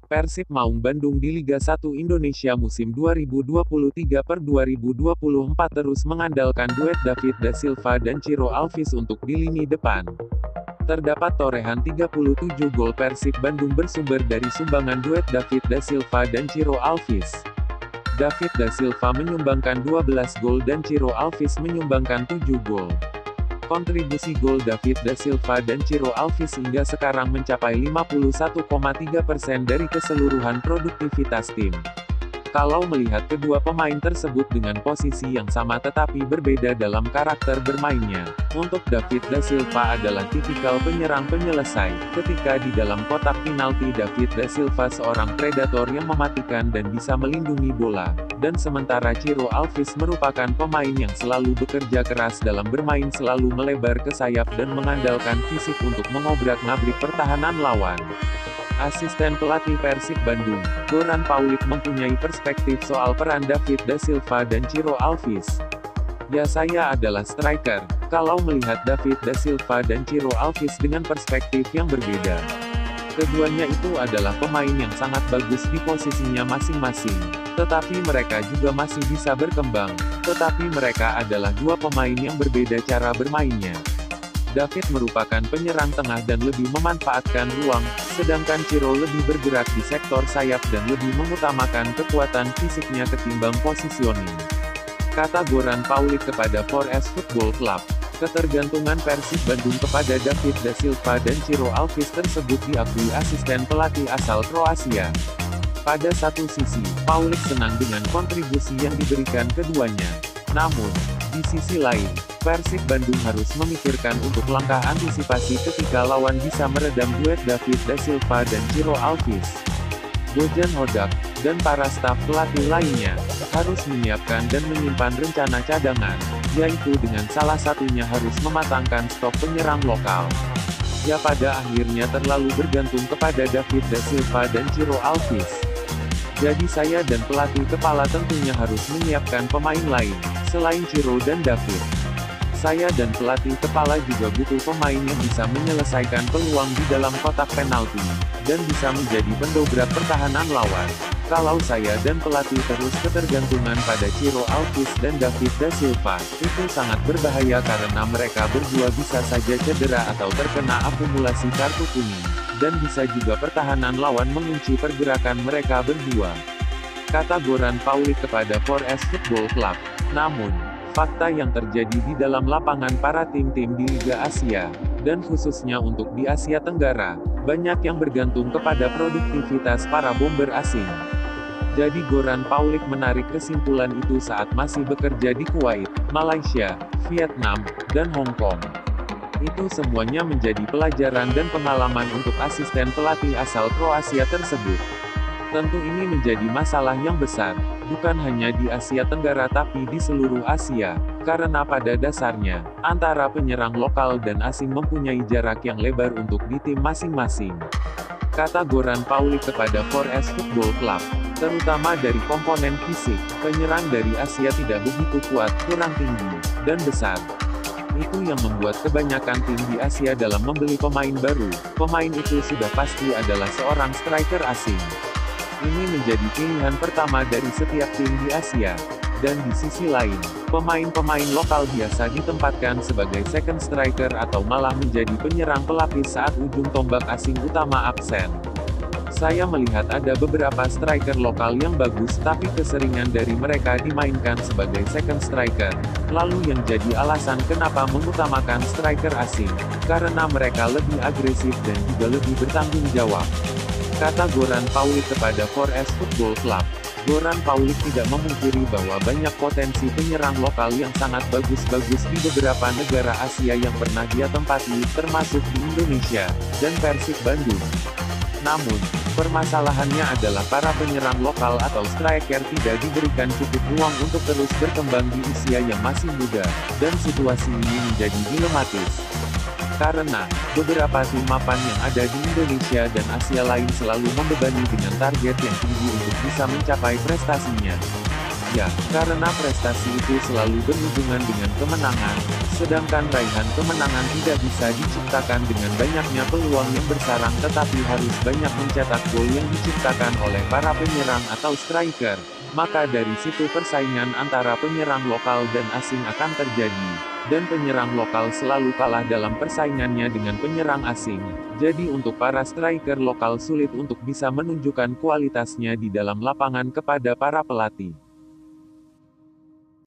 Persib Maung Bandung di Liga 1 Indonesia musim 2023/2024 terus mengandalkan duet David da Silva dan Ciro Alves untuk di lini depan. Terdapat torehan 37 gol Persib Bandung bersumber dari sumbangan duet David da Silva dan Ciro Alves. David da Silva menyumbangkan 12 gol dan Ciro Alves menyumbangkan 7 gol. Kontribusi gol David da Silva dan Ciro Alves hingga sekarang mencapai 51,3% dari keseluruhan produktivitas tim. Kalau melihat kedua pemain tersebut dengan posisi yang sama tetapi berbeda dalam karakter bermainnya, untuk David da Silva adalah tipikal penyerang penyelesai. Ketika di dalam kotak penalti, David da Silva seorang predator yang mematikan dan bisa melindungi bola, dan sementara Ciro Alves merupakan pemain yang selalu bekerja keras dalam bermain, selalu melebar ke sayap dan mengandalkan fisik untuk mengobrak-ngabrik pertahanan lawan. Asisten pelatih Persib Bandung, Goran Paulik mempunyai perspektif soal peran David da Silva dan Ciro Alves. Ya, saya adalah striker. Kalau melihat David da Silva dan Ciro Alves dengan perspektif yang berbeda. Keduanya itu adalah pemain yang sangat bagus di posisinya masing-masing. Tetapi mereka juga masih bisa berkembang. Tetapi mereka adalah dua pemain yang berbeda cara bermainnya. David merupakan penyerang tengah dan lebih memanfaatkan ruang, sedangkan Ciro lebih bergerak di sektor sayap dan lebih mengutamakan kekuatan fisiknya ketimbang positioning. Kata Goran Paulik kepada Forest Football Club. Ketergantungan Persib Bandung kepada David da Silva dan Ciro Alves tersebut diakui asisten pelatih asal Kroasia. Pada satu sisi, Paulik senang dengan kontribusi yang diberikan keduanya. Namun, di sisi lain, Persib Bandung harus memikirkan untuk langkah antisipasi ketika lawan bisa meredam duet David da Silva dan Ciro Alves. Bojan Hodak, dan para staf pelatih lainnya, harus menyiapkan dan menyimpan rencana cadangan, yaitu dengan salah satunya harus mematangkan stok penyerang lokal. Ya, pada akhirnya terlalu bergantung kepada David da Silva dan Ciro Alves. Jadi saya dan pelatih kepala tentunya harus menyiapkan pemain lain, selain Ciro dan David. Saya dan pelatih kepala juga butuh pemain yang bisa menyelesaikan peluang di dalam kotak penalti, dan bisa menjadi pendobrak pertahanan lawan. Kalau saya dan pelatih terus ketergantungan pada Ciro Alves dan David da Silva, itu sangat berbahaya karena mereka berdua bisa saja cedera atau terkena akumulasi kartu kuning, dan bisa juga pertahanan lawan mengunci pergerakan mereka berdua. Kata Goran Paulik kepada Forest Football Club. Namun, fakta yang terjadi di dalam lapangan para tim-tim di Liga Asia, dan khususnya untuk di Asia Tenggara, banyak yang bergantung kepada produktivitas para bomber asing. Jadi Goran Paulik menarik kesimpulan itu saat masih bekerja di Kuwait, Malaysia, Vietnam, dan Hong Kong. Itu semuanya menjadi pelajaran dan pengalaman untuk asisten pelatih asal Kroasia tersebut. Tentu ini menjadi masalah yang besar, bukan hanya di Asia Tenggara tapi di seluruh Asia, karena pada dasarnya, antara penyerang lokal dan asing mempunyai jarak yang lebar untuk di tim masing-masing. Kata Goran Paulik kepada Forest Football Club. Terutama dari komponen fisik, penyerang dari Asia tidak begitu kuat, kurang tinggi, dan besar. Itu yang membuat kebanyakan tim di Asia dalam membeli pemain baru. Pemain itu sudah pasti adalah seorang striker asing. Ini menjadi pilihan pertama dari setiap tim di Asia. Dan di sisi lain, pemain-pemain lokal biasa ditempatkan sebagai second striker atau malah menjadi penyerang pelapis saat ujung tombak asing utama absen. Saya melihat ada beberapa striker lokal yang bagus tapi keseringan dari mereka dimainkan sebagai second striker. Lalu yang jadi alasan kenapa mengutamakan striker asing, karena mereka lebih agresif dan juga lebih bertanggung jawab. Kata Goran Paulik kepada Forest Football Club. Goran Paulik tidak memungkiri bahwa banyak potensi penyerang lokal yang sangat bagus-bagus di beberapa negara Asia yang pernah dia tempati, termasuk di Indonesia, dan Persib Bandung. Namun, permasalahannya adalah para penyerang lokal atau striker tidak diberikan cukup ruang untuk terus berkembang di usia yang masih muda, dan situasi ini menjadi dilematis. Karena, beberapa tim mapan yang ada di Indonesia dan Asia lain selalu membebani dengan target yang tinggi untuk bisa mencapai prestasinya. Ya, karena prestasi itu selalu berhubungan dengan kemenangan, Sedangkan raihan kemenangan tidak bisa diciptakan dengan banyaknya peluang yang bersarang tetapi harus banyak mencetak gol yang diciptakan oleh para penyerang atau striker. Maka dari situ persaingan antara penyerang lokal dan asing akan terjadi. Dan penyerang lokal selalu kalah dalam persaingannya dengan penyerang asing. Jadi untuk para striker lokal sulit untuk bisa menunjukkan kualitasnya di dalam lapangan kepada para pelatih.